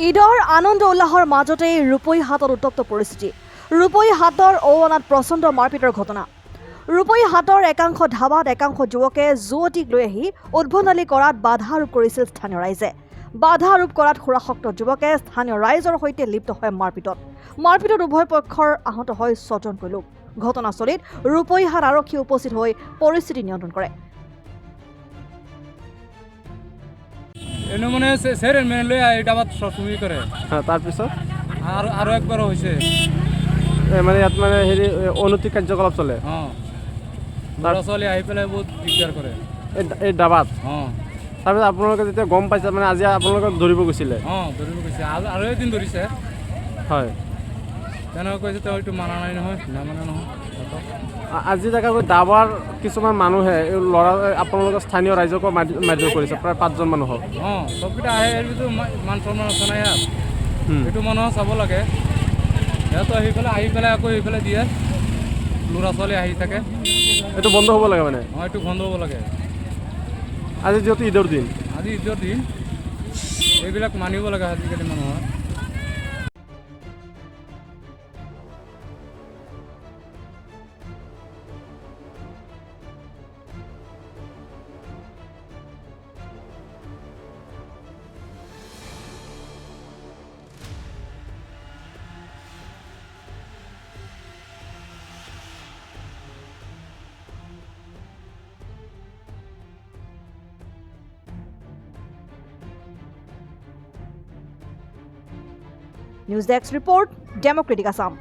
ঈদৰ আনন্দ উল্লাহৰ মাজতেই ৰূপৈ হাটত উত্তপ্ত পৰিস্থিতি। ৰূপৈ হাটৰ ঔঅনাত প্ৰচণ্ড মাৰপিটৰ ঘটনা। ৰূপৈ হাটৰ একাংশ ধাবাত একাংশ যুৱকে যুৱতীক লৈ আহি উদ্ভণ্ডালি কৰাত বাধা আৰোপ কৰিছিল স্থানীয় ৰাইজে। বাধা আৰোপ কৰাত সুৰাসক্ত যুৱকে স্থানীয় ৰাইজৰ সৈতে লিপ্ত হয় মাৰপিটত। মাৰপিটত উভয় পক্ষৰ আহত হয় ৬জনকৈ লোক। ঘটনাস্থলীত ৰূপৈ হাট আৰক্ষী উপস্থিত হৈ পৰিস্থিতি নিয়ন্ত্ৰণ কৰে। এনে মানে সেৰেন মেন লই এটা বাত সবসময় কৰে। হ্যাঁ, তাৰপিছত আৰু একবাৰও হয়েছে মানে ইয়াত মানে হেৰি অনৈতিক কাৰ্যকলাপ চলে। ল'ৰা ছোৱালী আহি পেলাই বহুত দিগদাৰ কৰে এই ডাবাত। তাৰপিছত তাৰপিছত আপোনালোকে যেতিয়া গম পাইছে মানে আজি আপোনালোকক ধৰিব গৈছিলে? ধৰিব গৈছে আৰু এদিন ধৰিছে। হয়, তেনেকৈ কৈছে তেওঁ এইটো মানা নাই নহয়, নামানা নহয়। আজি দেখা গৈ ডাবাৰ কিছুমান মানুহে এই ল'ৰা আপোনালোকৰ স্থানীয় ৰাইজকো মাৰধৰ কৰিছে, প্ৰায় 5জন মানুহক। চবকেইটা আহে, এইটো মান সন্মান আছে নাই ইয়াত, এইটো মানুহ চাব লাগে। সিহঁতো আহি পেলাই আকৌ এইফালে দিয়ে, ল'ৰা ছোৱালী আহি থাকে। এইটো বন্ধ হ'ব লাগে মানে। এইটো বন্ধ হ'ব লাগে। আজি যিহেতু ঈদৰ দিন, আজি ঈদৰ দিন, এইবিলাক মানিব লাগে আজিকালি মানুহৰ। News desk report, Democratic Assam.